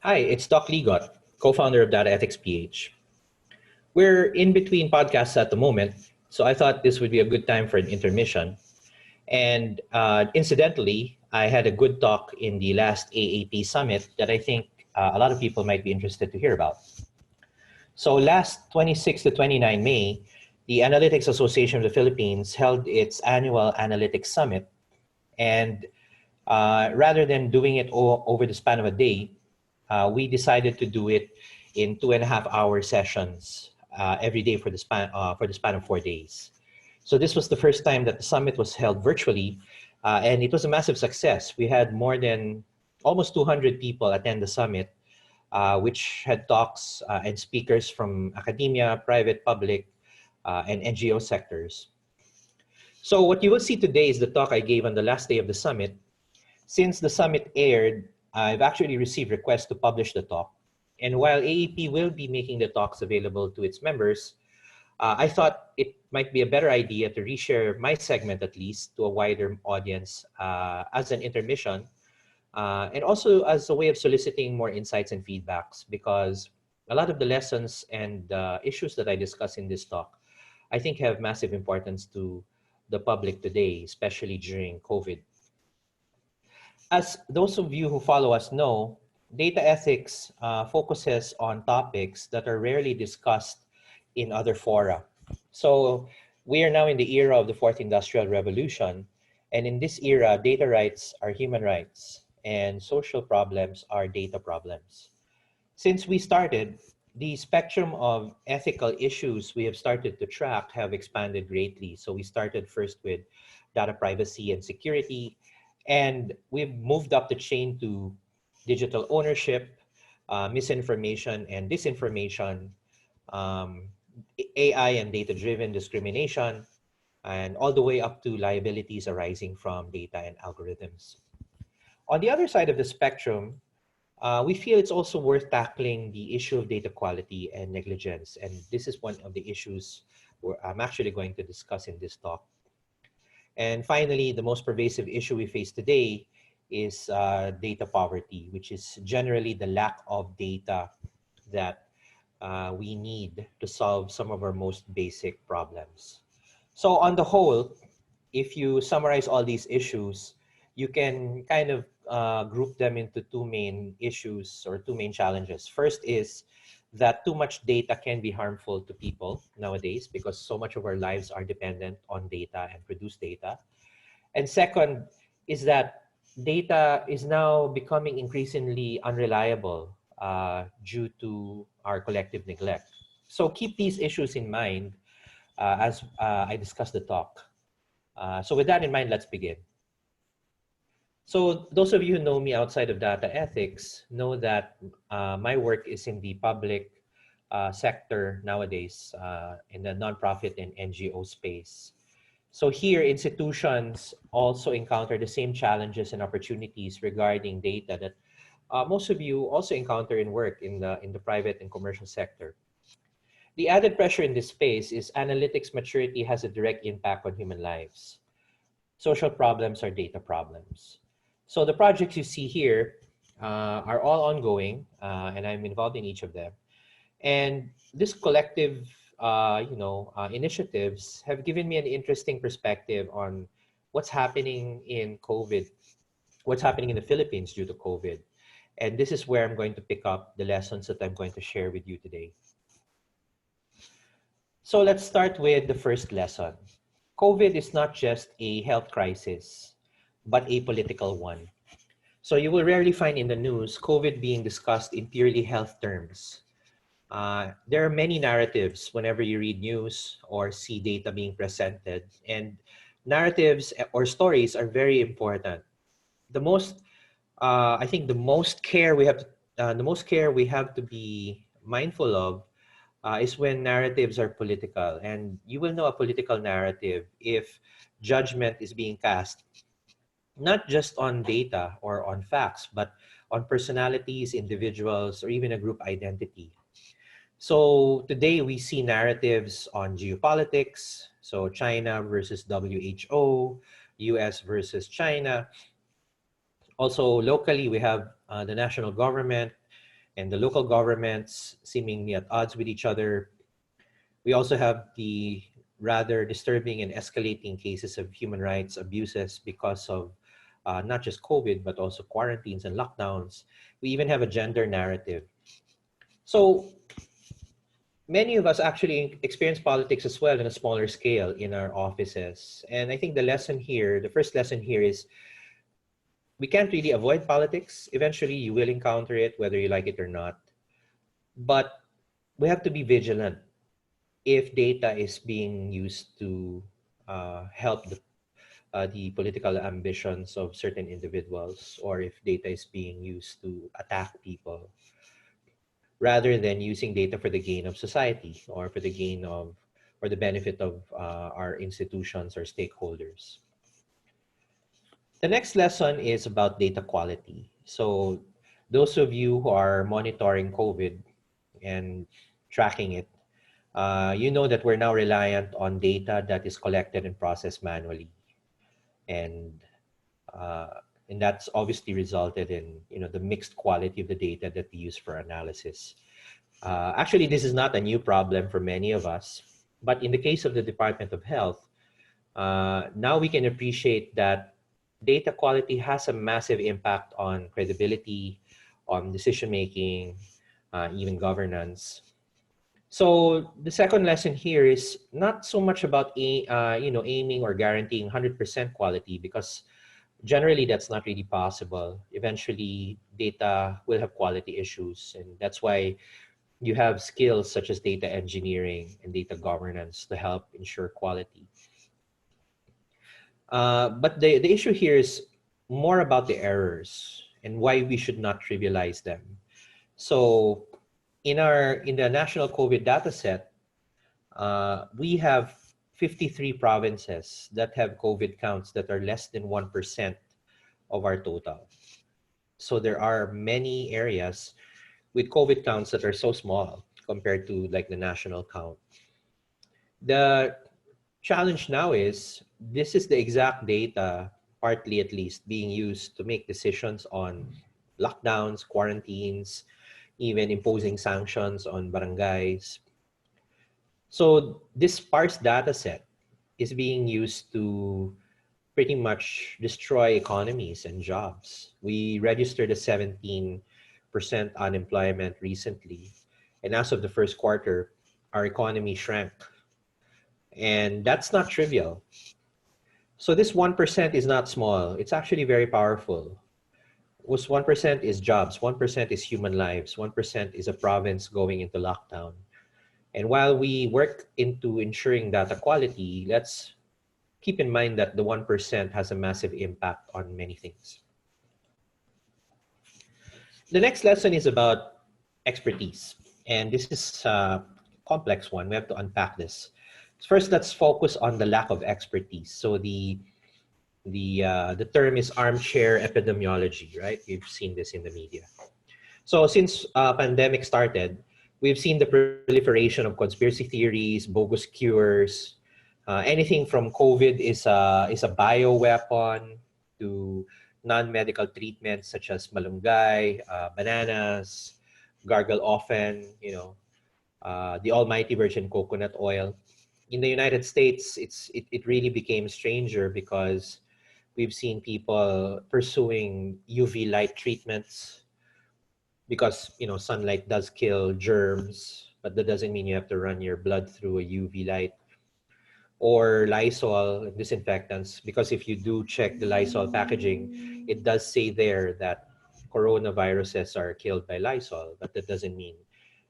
Hi, it's Doc Ligot, co-founder of Data Ethics PH. We're in between podcasts at the moment, so I thought this would be a good time for an intermission. And incidentally, I had a good talk in the last AAP summit that I think a lot of people might be interested to hear about. So last 26 to 29 May, the Analytics Association of the Philippines held its annual Analytics Summit. And rather than doing it over the span of a day, we decided to do it in 2.5-hour sessions every day for the span of 4 days. So this was the first time that the summit was held virtually, and it was a massive success. We had more than almost 200 people attend the summit, which had talks and speakers from academia, private, public, and NGO sectors. So what you will see today is the talk I gave on the last day of the summit. Since the summit aired, I've actually received requests to publish the talk. And while AEP will be making the talks available to its members, I thought it might be a better idea to reshare my segment at least to a wider audience as an intermission and also as a way of soliciting more insights and feedbacks, because a lot of the lessons and issues that I discuss in this talk, I think have massive importance to the public today, especially during COVID. As those of you who follow us know, data ethics focuses on topics that are rarely discussed in other fora. So we are now in the era of the fourth industrial revolution. And in this era, data rights are human rights and social problems are data problems. Since we started, the spectrum of ethical issues we have started to track have expanded greatly. So we started first with data privacy and security, and we've moved up the chain to digital ownership, misinformation and disinformation, AI and data-driven discrimination, and all the way up to liabilities arising from data and algorithms. On the other side of the spectrum, we feel it's also worth tackling the issue of data quality and negligence. And this is one of the issues I'm actually going to discuss in this talk. And finally, the most pervasive issue we face today is data poverty, which is generally the lack of data that we need to solve some of our most basic problems. So on the whole, if you summarize all these issues, you can kind of group them into two main issues or two main challenges. First is that too much data can be harmful to people nowadays because so much of our lives are dependent on data and produce data. And second is that data is now becoming increasingly unreliable due to our collective neglect. So keep these issues in mind as I discuss the talk. So with that in mind, let's begin. So those of you who know me outside of data ethics know that my work is in the public sector nowadays in the nonprofit and NGO space. So here, institutions also encounter the same challenges and opportunities regarding data that most of you also encounter in work in the private and commercial sector. The added pressure in this space is analytics maturity has a direct impact on human lives. Social problems are data problems. So the projects you see here are all ongoing, and I'm involved in each of them. And this collective, initiatives have given me an interesting perspective on what's happening in COVID, what's happening in the Philippines due to COVID. And this is where I'm going to pick up the lessons that I'm going to share with you today. So let's start with the first lesson. COVID is not just a health crisis, but a political one. So you will rarely find in the news COVID being discussed in purely health terms. There are many narratives whenever you read news or see data being presented, and narratives or stories are very important. I think the most care we have to be mindful of is when narratives are political, and you will know a political narrative if judgment is being cast not just on data or on facts, but on personalities, individuals, or even a group identity. So today we see narratives on geopolitics, so China versus WHO, US versus China. Also locally, we have the national government and the local governments seemingly at odds with each other. We also have the rather disturbing and escalating cases of human rights abuses because of not just COVID, but also quarantines and lockdowns. We even have a gender narrative. So many of us actually experience politics as well on a smaller scale in our offices. And I think the lesson here, the first lesson here is we can't really avoid politics. Eventually, you will encounter it, whether you like it or not. But we have to be vigilant if data is being used to help the political ambitions of certain individuals, or if data is being used to attack people, rather than using data for the gain of society or for the gain of or the benefit of our institutions or stakeholders. The next lesson is about data quality. So those of you who are monitoring COVID and tracking it, you know that we're now reliant on data that is collected and processed manually. And and that's obviously resulted in the mixed quality of the data that we use for analysis. Actually, this is not a new problem for many of us, but in the case of the Department of Health, now we can appreciate that data quality has a massive impact on credibility, on decision making, even governance. So the second lesson here is not so much about aiming or guaranteeing 100% quality, because generally that's not really possible. Eventually, data will have quality issues, and that's why you have skills such as data engineering and data governance to help ensure quality. But the issue here is more about the errors and why we should not trivialize them. So in the national COVID data set, we have 53 provinces that have COVID counts that are less than 1% of our total. So there are many areas with COVID counts that are so small compared to like the national count. The challenge now is this is the exact data, partly at least, being used to make decisions on lockdowns, quarantines, even imposing sanctions on barangays. So this sparse data set is being used to pretty much destroy economies and jobs. We registered a 17% unemployment recently. And as of the first quarter, our economy shrank. And that's not trivial. So this 1% is not small. It's actually very powerful. 1% is jobs, 1% is human lives, 1% is a province going into lockdown. And while we work into ensuring data quality, let's keep in mind that the 1% has a massive impact on many things. The next lesson is about expertise. And this is a complex one. We have to unpack this. First, let's focus on the lack of expertise. So the term is armchair epidemiology, right? We've seen this in the media. So since pandemic started, we've seen the proliferation of conspiracy theories, bogus cures. Anything from COVID is a bioweapon to non-medical treatments such as malunggay, bananas, gargle often, the almighty virgin coconut oil. In the United States, it really became stranger because we've seen people pursuing UV light treatments because sunlight does kill germs, but that doesn't mean you have to run your blood through a UV light. Or Lysol disinfectants, because if you do check the Lysol packaging, it does say there that coronaviruses are killed by Lysol, but that doesn't mean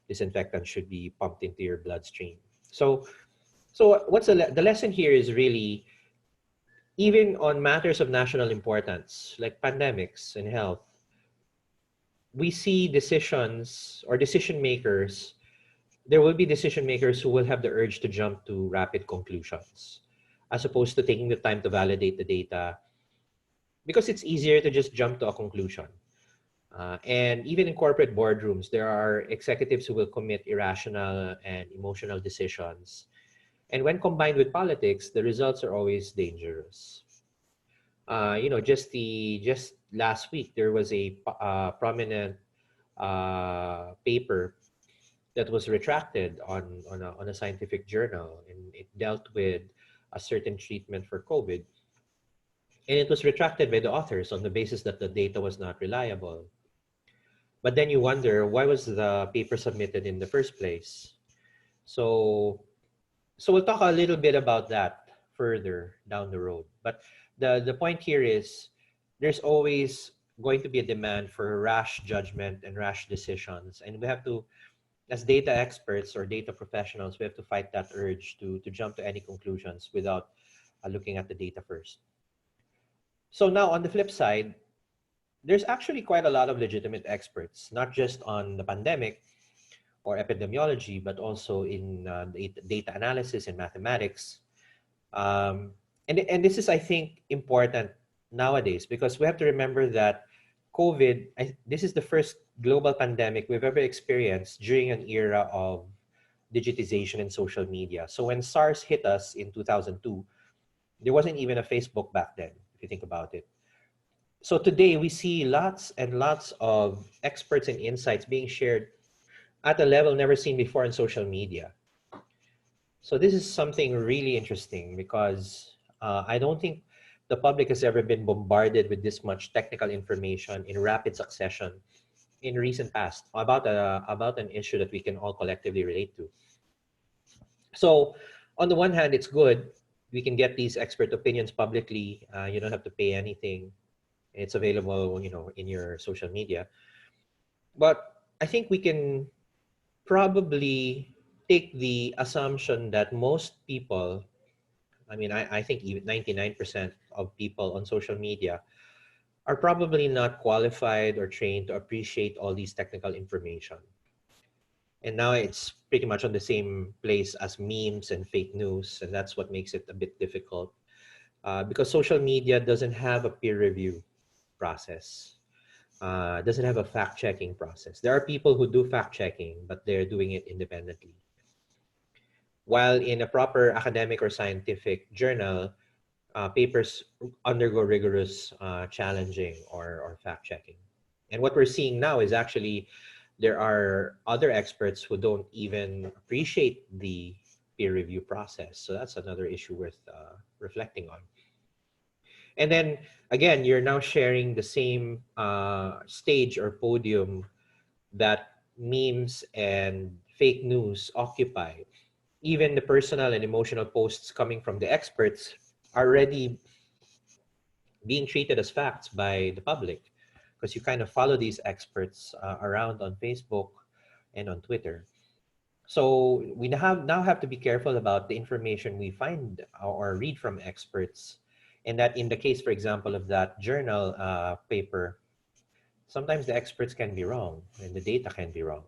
disinfectant should be pumped into your bloodstream. So what's the lesson here is really, even on matters of national importance, like pandemics and health, we see decisions or decision makers, there will be decision makers who will have the urge to jump to rapid conclusions, as opposed to taking the time to validate the data, because it's easier to just jump to a conclusion. And even in corporate boardrooms, there are executives who will commit irrational and emotional decisions. And when combined with politics, the results are always dangerous. Just last week, there was a prominent paper that was retracted on a scientific journal, and it dealt with a certain treatment for COVID. And it was retracted by the authors on the basis that the data was not reliable. But then you wonder, why was the paper submitted in the first place? So, so we'll talk a little bit about that further down the road. But the point here is there's always going to be a demand for rash judgment and rash decisions. And we have to, as data experts or data professionals, we have to fight that urge to jump to any conclusions without looking at the data first. So now on the flip side, there's actually quite a lot of legitimate experts, not just on the pandemic or epidemiology, but also in data analysis and mathematics. Um, and this is, I think, important nowadays because we have to remember that COVID, this is the first global pandemic we've ever experienced during an era of digitization and social media. So when SARS hit us in 2002, there wasn't even a Facebook back then, if you think about it. So today we see lots and lots of experts and insights being shared at a level never seen before in social media. So this is something really interesting because I don't think the public has ever been bombarded with this much technical information in rapid succession in recent past about an issue that we can all collectively relate to. So on the one hand, it's good. We can get these expert opinions publicly. You don't have to pay anything. It's available, in your social media. But I think we can probably take the assumption that most people, I think even 99% of people on social media are probably not qualified or trained to appreciate all these technical information. And now it's pretty much on the same place as memes and fake news, and that's what makes it a bit difficult because social media doesn't have a peer review process, doesn't have a fact-checking process. There are people who do fact-checking, but they're doing it independently. While in a proper academic or scientific journal, papers undergo rigorous challenging or fact-checking. And what we're seeing now is actually there are other experts who don't even appreciate the peer review process. So that's another issue worth reflecting on. And then again, you're now sharing the same stage or podium that memes and fake news occupy. Even the personal and emotional posts coming from the experts are already being treated as facts by the public because you kind of follow these experts around on Facebook and on Twitter. So we now have to be careful about the information we find or read from experts. And that in the case, for example, of that journal paper, sometimes the experts can be wrong and the data can be wrong.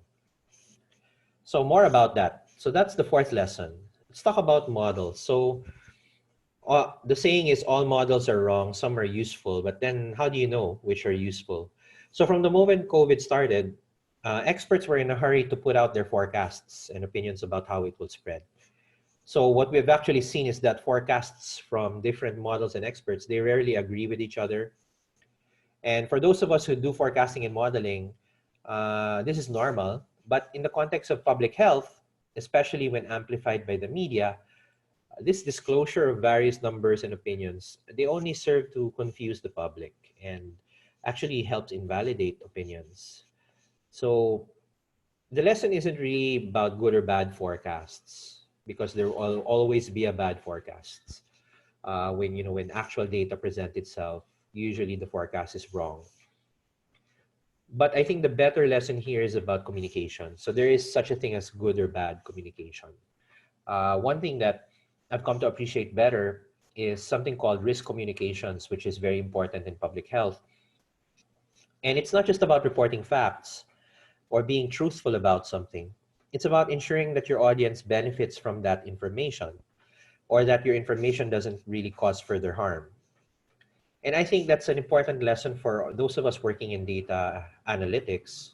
So more about that. So that's the fourth lesson. Let's talk about models. So the saying is all models are wrong, some are useful, but then how do you know which are useful? So from the moment COVID started, experts were in a hurry to put out their forecasts and opinions about how it will spread. So what we've actually seen is that forecasts from different models and experts, they rarely agree with each other. And for those of us who do forecasting and modeling, this is normal. But in the context of public health, especially when amplified by the media, this disclosure of various numbers and opinions, they only serve to confuse the public and actually helps invalidate opinions. So the lesson isn't really about good or bad forecasts because there will always be a bad forecasts. When actual data present itself, usually the forecast is wrong. But I think the better lesson here is about communication. So there is such a thing as good or bad communication. One thing that I've come to appreciate better is something called risk communications, which is very important in public health. And it's not just about reporting facts or being truthful about something. It's about ensuring that your audience benefits from that information or that your information doesn't really cause further harm. And I think that's an important lesson for those of us working in data analytics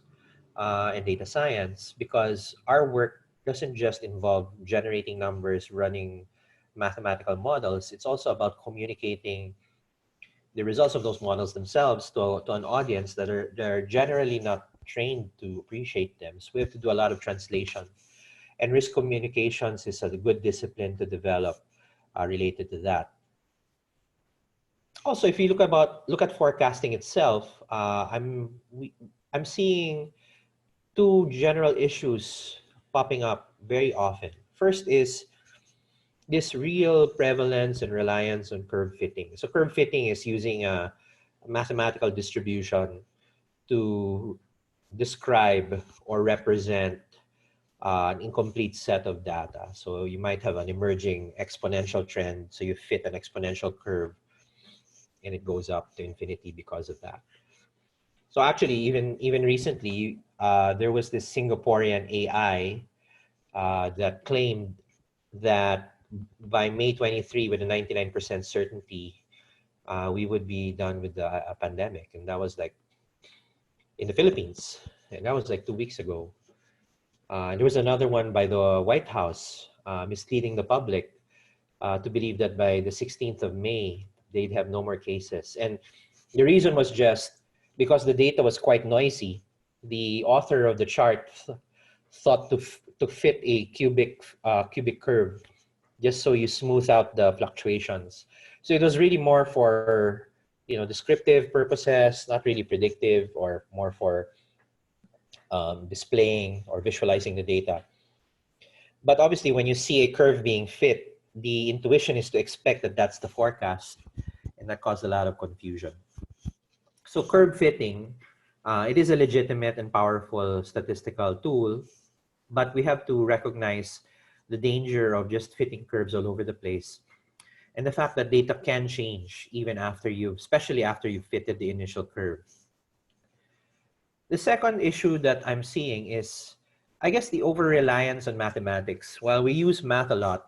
and data science, because our work doesn't just involve generating numbers, running mathematical models. It's also about communicating the results of those models themselves to an audience that are generally not trained to appreciate them. So we have to do a lot of translation. And risk communications is a good discipline to develop related to that. Also, if you look at forecasting itself, I'm seeing two general issues popping up very often. First is this real prevalence and reliance on curve fitting. So curve fitting is using a mathematical distribution to describe or represent an incomplete set of data. So you might have an emerging exponential trend. So you fit an exponential curve and it goes up to infinity because of that. So actually, even recently, there was this Singaporean AI that claimed that by May 23, with a 99% certainty, we would be done with the pandemic. And that was like in the Philippines. And that was like 2 weeks ago. And there was another one by the White House misleading the public to believe that by the 16th of May, they'd have no more cases. And the reason was just because the data was quite noisy. The author of the chart thought to fit a cubic curve just so you smooth out the fluctuations. So it was really more for descriptive purposes, not really predictive, or more for displaying or visualizing the data. But obviously, when you see a curve being fit, the intuition is to expect that that's the forecast, and that caused a lot of confusion. So curve fitting, it is a legitimate and powerful statistical tool, but we have to recognize the danger of just fitting curves all over the place, and the fact that data can change even especially after you've fitted the initial curve. The second issue that I'm seeing is, I guess, the over-reliance on mathematics. While we use math a lot,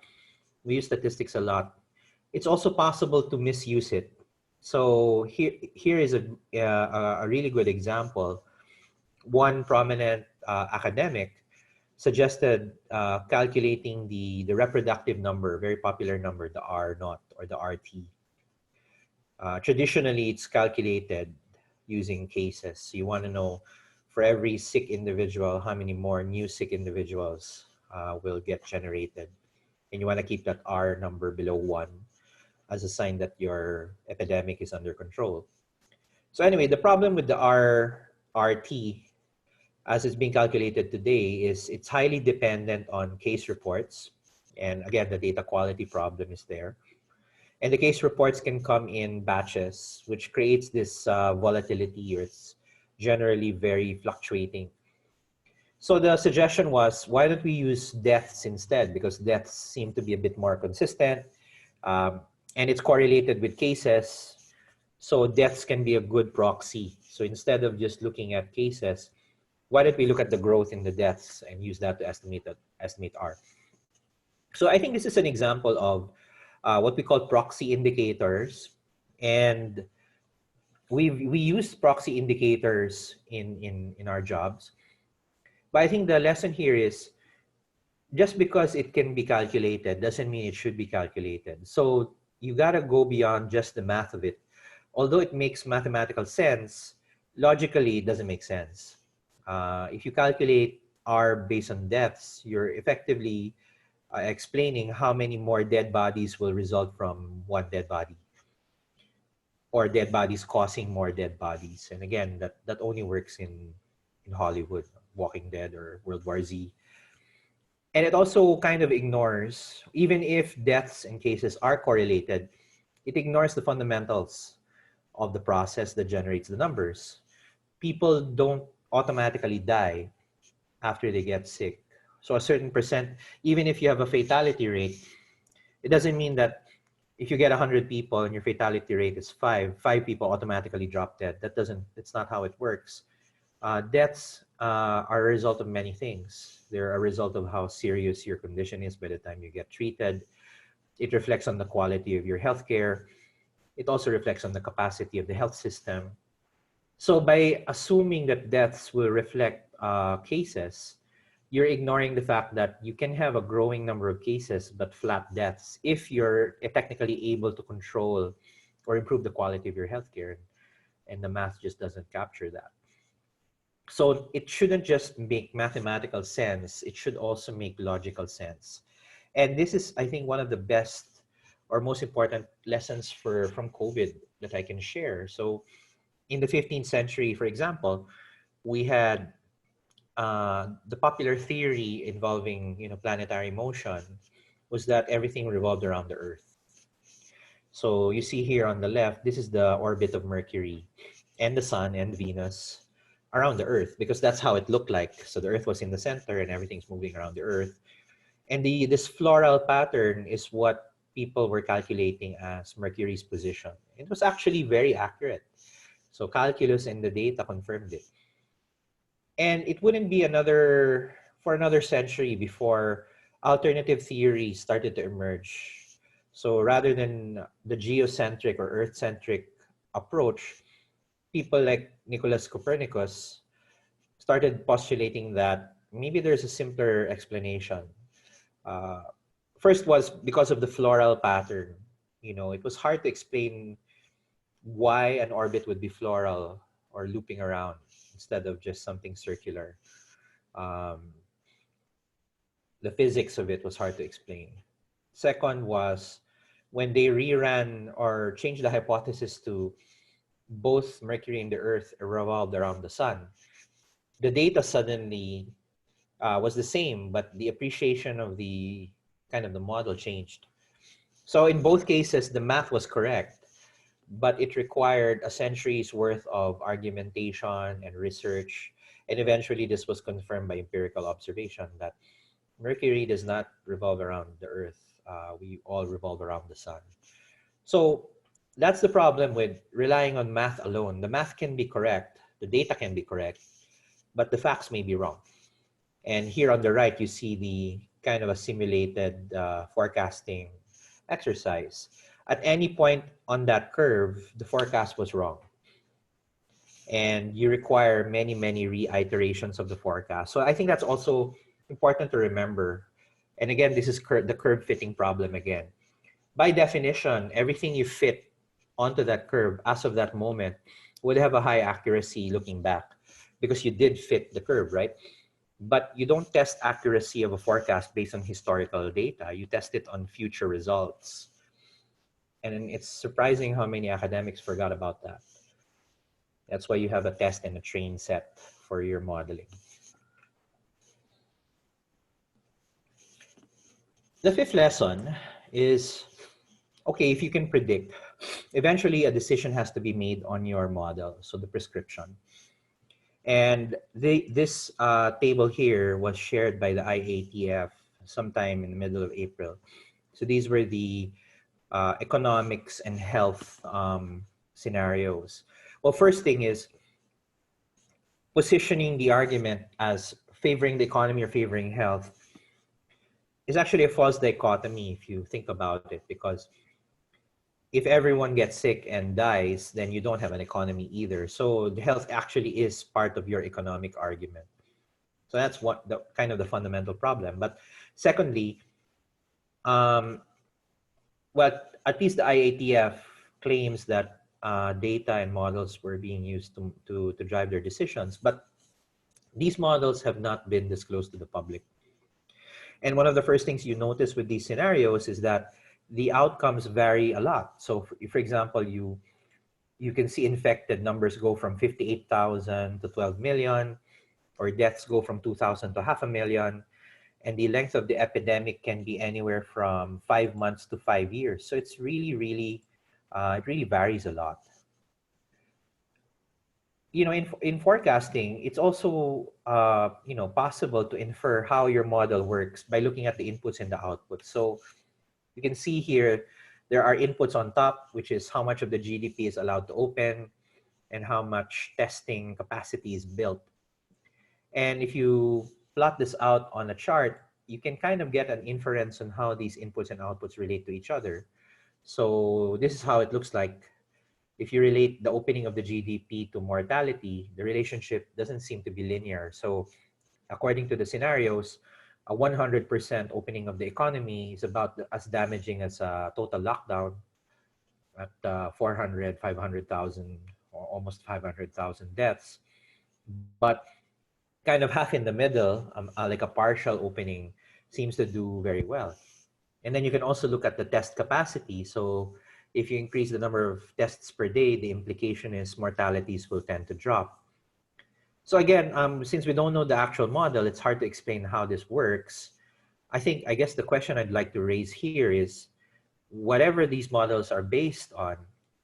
we use statistics a lot, it's also possible to misuse it. So here is a really good example. One prominent academic suggested calculating the reproductive number, very popular number, the R naught or the RT. Traditionally, it's calculated using cases. So you want to know for every sick individual, how many more new sick individuals will get generated. And you want to keep that R number below 1 as a sign that your epidemic is under control. So anyway, the problem with the RT as it's being calculated today is it's highly dependent on case reports. And again, the data quality problem is there. And the case reports can come in batches, which creates this volatility, or it's generally very fluctuating. So the suggestion was, why don't we use deaths instead? Because deaths seem to be a bit more consistent, and it's correlated with cases. So deaths can be a good proxy. So instead of just looking at cases, why don't we look at the growth in the deaths and use that to estimate R? So I think this is an example of what we call proxy indicators, and we use proxy indicators in our jobs. But I think the lesson here is, just because it can be calculated doesn't mean it should be calculated. So you gotta go beyond just the math of it. Although it makes mathematical sense, logically it doesn't make sense. If you calculate R based on deaths, you're effectively explaining how many more dead bodies will result from one dead body, or dead bodies causing more dead bodies. And again, that only works in Hollywood, Walking Dead or World War Z. And it also kind of ignores, even if deaths and cases are correlated, it ignores the fundamentals of the process that generates the numbers. People don't automatically die after they get sick. So a certain percent, even if you have a fatality rate, it doesn't mean that if you get 100 people and your fatality rate is 5 people automatically drop dead. That's not how it works. Deaths are a result of many things. They're a result of how serious your condition is by the time you get treated. It reflects on the quality of your healthcare. It also reflects on the capacity of the health system. So by assuming that deaths will reflect cases, you're ignoring the fact that you can have a growing number of cases but flat deaths if you're technically able to control or improve the quality of your healthcare. And the math just doesn't capture that. So it shouldn't just make mathematical sense, it should also make logical sense. And this is, I think, one of the best or most important lessons from COVID that I can share. So in the 15th century, for example, we had the popular theory involving, planetary motion was that everything revolved around the Earth. So you see here on the left, this is the orbit of Mercury and the Sun and Venus around the Earth, because that's how it looked like. So the Earth was in the center and everything's moving around the Earth. And this floral pattern is what people were calculating as Mercury's position. It was actually very accurate. So calculus and the data confirmed it. And it wouldn't be another century before alternative theories started to emerge. So rather than the geocentric or earth-centric approach, people like Nicholas Copernicus started postulating that maybe there's a simpler explanation. Uh, First was because of the floral pattern. It was hard to explain why an orbit would be floral or looping around instead of just something circular. Um, the physics of it was hard to explain. Second was when they reran or changed the hypothesis to both Mercury and the Earth revolved around the sun, the data suddenly was the same, but the appreciation of the kind of the model changed. So in both cases, the math was correct, but it required a century's worth of argumentation and research. And eventually this was confirmed by empirical observation that Mercury does not revolve around the Earth. We all revolve around the sun. So that's the problem with relying on math alone. The math can be correct, the data can be correct, but the facts may be wrong. And here on the right, you see the kind of a simulated forecasting exercise. At any point on that curve, the forecast was wrong. And you require many, many reiterations of the forecast. So I think that's also important to remember. And again, this is the curve fitting problem again. By definition, everything you fit onto that curve as of that moment would have a high accuracy looking back because you did fit the curve, right? But you don't test accuracy of a forecast based on historical data. You test it on future results. And it's surprising how many academics forgot about that. That's why you have a test and a train set for your modeling. The fifth lesson is, okay, if you can predict, eventually a decision has to be made on your model, so the prescription. And this table here was shared by the IATF sometime in the middle of April. So these were the economics and health scenarios. Well, first thing is positioning the argument as favoring the economy or favoring health is actually a false dichotomy if you think about it, because if everyone gets sick and dies, then you don't have an economy either. So the health actually is part of your economic argument. So that's what the kind of the fundamental problem. But secondly, well, at least the IATF claims that data and models were being used to drive their decisions, but these models have not been disclosed to the public. And one of the first things you notice with these scenarios is that the outcomes vary a lot. So for example, you can see infected numbers go from 58,000 to 12 million, or deaths go from 2,000 to 500,000. And the length of the epidemic can be anywhere from 5 months to 5 years. So it's really, really, it really varies a lot. In forecasting, it's also, possible to infer how your model works by looking at the inputs and the outputs. So you can see here, there are inputs on top, which is how much of the GDP is allowed to open and how much testing capacity is built. And if you plot this out on a chart, you can kind of get an inference on how these inputs and outputs relate to each other. So this is how it looks like. If you relate the opening of the GDP to mortality, the relationship doesn't seem to be linear. So according to the scenarios, a 100% opening of the economy is about as damaging as a total lockdown at 400, 500,000, or almost 500,000 deaths. but kind of half in the middle, like a partial opening, seems to do very well. And then you can also look at the test capacity. So if you increase the number of tests per day, the implication is mortalities will tend to drop. So again, since we don't know the actual model, it's hard to explain how this works. I guess the question I'd like to raise here is, whatever these models are based on,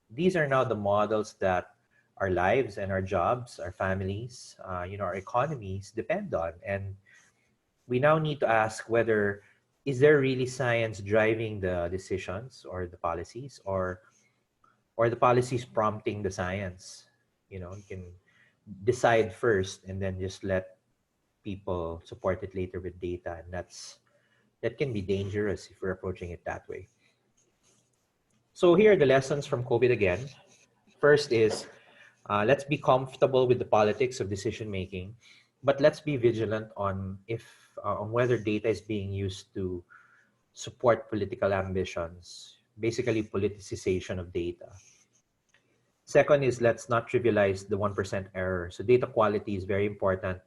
these are now the models that our lives and our jobs, our families, our economies depend on. And we now need to ask whether, is there really science driving the decisions or the policies, or the policies prompting the science? You can decide first and then just let people support it later with data, and that can be dangerous if we're approaching it that way. So here are the lessons from COVID again. First is, let's be comfortable with the politics of decision making, but let's be vigilant on whether data is being used to support political ambitions, basically politicization of data. Second is, let's not trivialize the 1% error. So data quality is very important,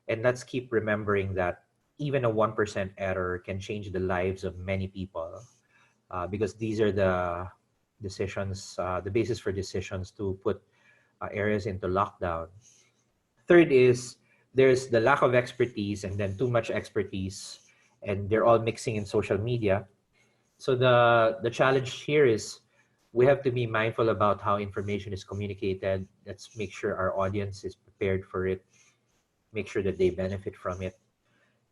and let's keep remembering that even a 1% error can change the lives of many people, because these are the decisions, the basis for decisions to put areas into lockdown. Third is, there's the lack of expertise and then too much expertise, and they're all mixing in social media. So the challenge here is, we have to be mindful about how information is communicated. Let's make sure our audience is prepared for it, make sure that they benefit from it.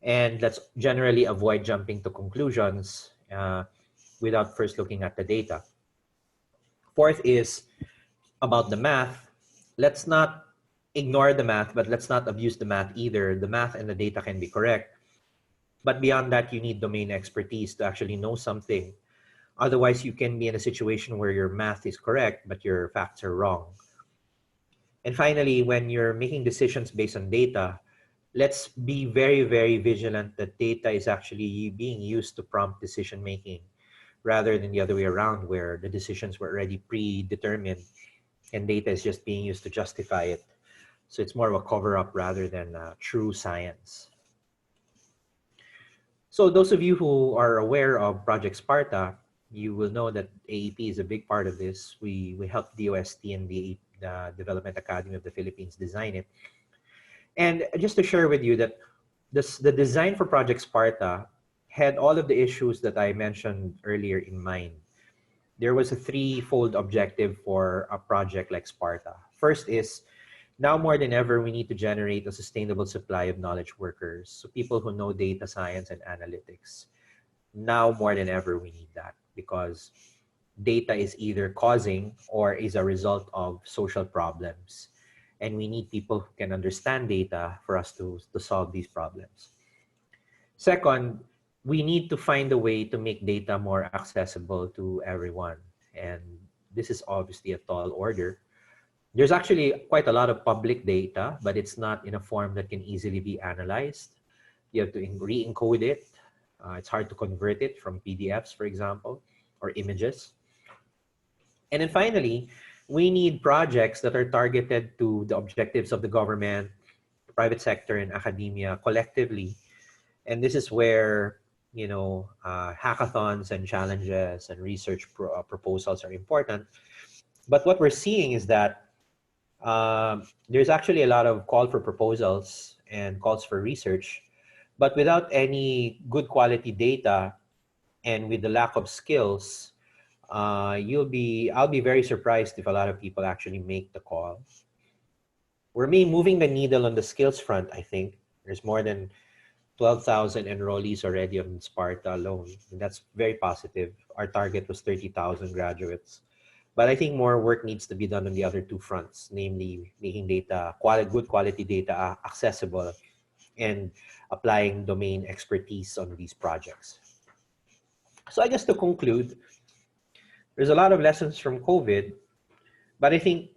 And let's generally avoid jumping to conclusions without first looking at the data. Fourth is about the math. Let's not ignore the math, but let's not abuse the math either. The math and the data can be correct, but beyond that, you need domain expertise to actually know something. Otherwise, you can be in a situation where your math is correct, but your facts are wrong. And finally, when you're making decisions based on data, let's be very, very vigilant that data is actually being used to prompt decision making, rather than the other way around, where the decisions were already predetermined and data is just being used to justify it. So it's more of a cover-up rather than true science. So those of you who are aware of Project Sparta, you will know that AEP is a big part of this. We helped DOST and the Development Academy of the Philippines design it. And just to share with you that the design for Project Sparta had all of the issues that I mentioned earlier in mind. There was a threefold objective for a project like Sparta. First is, now more than ever, we need to generate a sustainable supply of knowledge workers. So people who know data science and analytics. Now more than ever, we need that, because data is either causing or is a result of social problems. And we need people who can understand data for us to solve these problems. Second, we need to find a way to make data more accessible to everyone. And this is obviously a tall order. There's actually quite a lot of public data, but it's not in a form that can easily be analyzed. You have to re-encode it. It's hard to convert it from PDFs, for example, or images. And then finally, we need projects that are targeted to the objectives of the government, private sector, and academia collectively. And this is where, hackathons and challenges and research proposals are important. But what we're seeing is that there's actually a lot of call for proposals and calls for research, but without any good quality data and with the lack of skills, I'll be very surprised if a lot of people actually make the call. We're moving the needle on the skills front, I think. There's more than 12,000 enrollees already on Sparta alone. And that's very positive. Our target was 30,000 graduates. But I think more work needs to be done on the other two fronts, namely making data, good quality data accessible and applying domain expertise on these projects. So I guess to conclude, there's a lot of lessons from COVID, but I think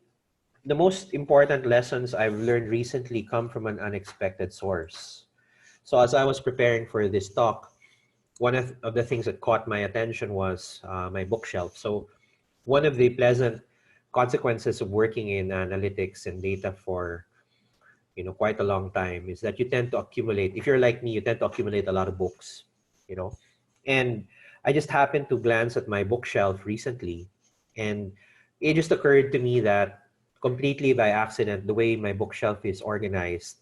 the most important lessons I've learned recently come from an unexpected source. So as I was preparing for this talk, one of the things that caught my attention was my bookshelf. So one of the pleasant consequences of working in analytics and data for quite a long time is that you tend to accumulate. If you're like me, you tend to accumulate a lot of books, you know. And I just happened to glance at my bookshelf recently, and it just occurred to me that completely by accident, the way my bookshelf is organized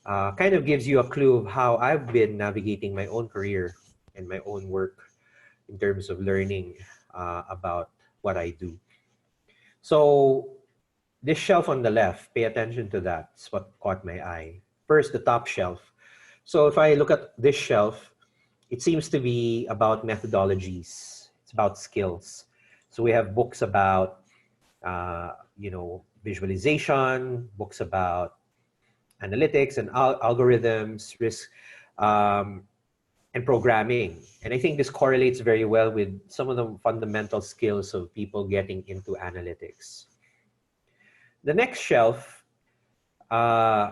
kind of gives you a clue of how I've been navigating my own career and my own work in terms of learning about what I do. So this shelf on the left, pay attention to that. It's what caught my eye. First, the top shelf. So if I look at this shelf, it seems to be about methodologies. It's about skills. So we have books about, visualization, books about analytics and algorithms, risk, um, and programming. And I think this correlates very well with some of the fundamental skills of people getting into analytics. The next shelf uh,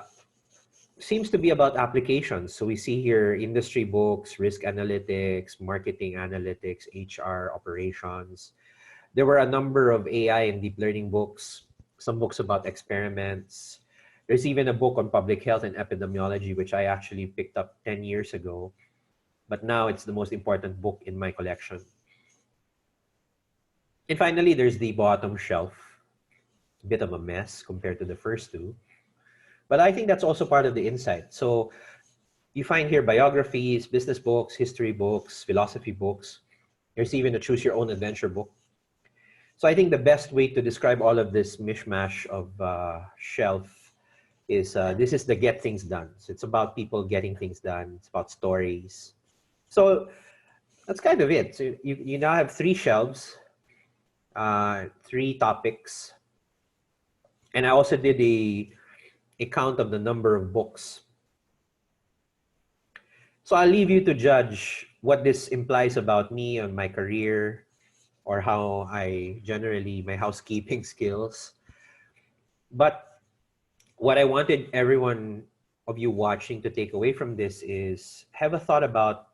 seems to be about applications. So we see here industry books, risk analytics, marketing analytics, HR, operations. There were a number of AI and deep learning books, some books about experiments. There's even a book on public health and epidemiology, which I actually picked up 10 years ago, but now it's the most important book in my collection. And finally, there's the bottom shelf. A bit of a mess compared to the first two. But I think that's also part of the insight. So you find here biographies, business books, history books, philosophy books. There's even a choose your own adventure book. So I think the best way to describe all of this mishmash of shelf is this is the get things done. So it's about people getting things done. It's about stories. So that's kind of it. So you now have 3 shelves, 3 topics. And I also did a count of the number of books. So I'll leave you to judge what this implies about me and my career, or how I generally, my housekeeping skills. But what I wanted everyone of you watching to take away from this is have a thought about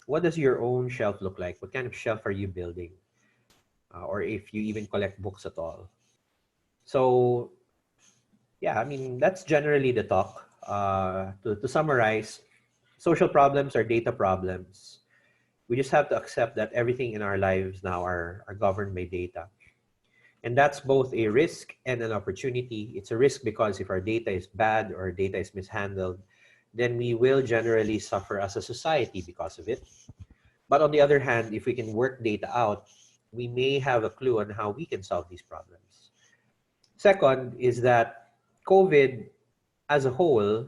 what does your own shelf look like? What kind of shelf are you building? Or if you even collect books at all. So yeah, I mean, that's generally the talk. To summarize, social problems are data problems. We just have to accept that everything in our lives now are governed by data. And that's both a risk and an opportunity. It's a risk because if our data is bad or data is mishandled, then we will generally suffer as a society because of it. But on the other hand, if we can work data out, we may have a clue on how we can solve these problems. Second is that COVID as a whole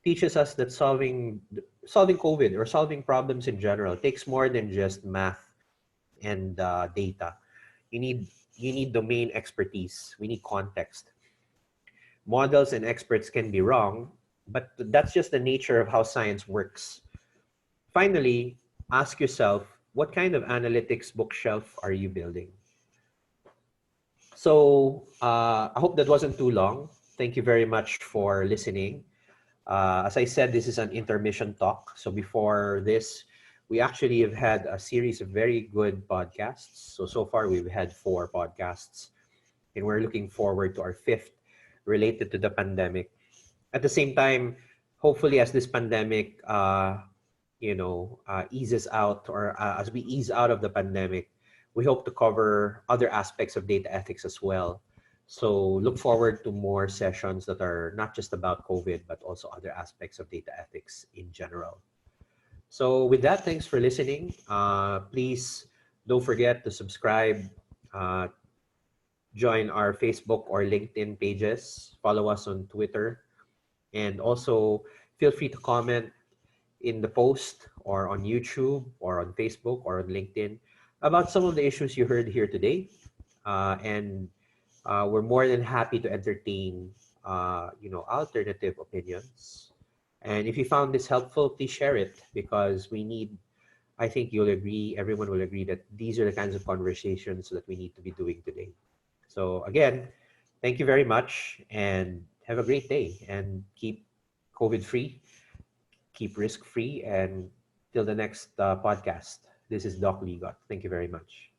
teaches us that solving COVID or solving problems in general takes more than just math and data. You need domain expertise. We need context. Models and experts can be wrong, but that's just the nature of how science works. Finally, ask yourself, what kind of analytics bookshelf are you building? So I hope that wasn't too long. Thank you very much for listening. As I said, this is an intermission talk. So before this, we actually have had a series of very good podcasts. So far we've had 4 podcasts, and we're looking forward to our 5th related to the pandemic. At the same time, hopefully as this pandemic, eases out, or as we ease out of the pandemic, we hope to cover other aspects of data ethics as well. So look forward to more sessions that are not just about COVID, but also other aspects of data ethics in general. So with that, thanks for listening. Please don't forget to subscribe, join our Facebook or LinkedIn pages, follow us on Twitter, and also feel free to comment in the post or on YouTube or on Facebook or on LinkedIn about some of the issues you heard here today. And we're more than happy to entertain, alternative opinions. And if you found this helpful, please share it, because I think you'll agree, everyone will agree that these are the kinds of conversations that we need to be doing today. So again, thank you very much, and have a great day, and keep COVID free, keep risk free, and till the next podcast. This is Doc Ligot. Thank you very much.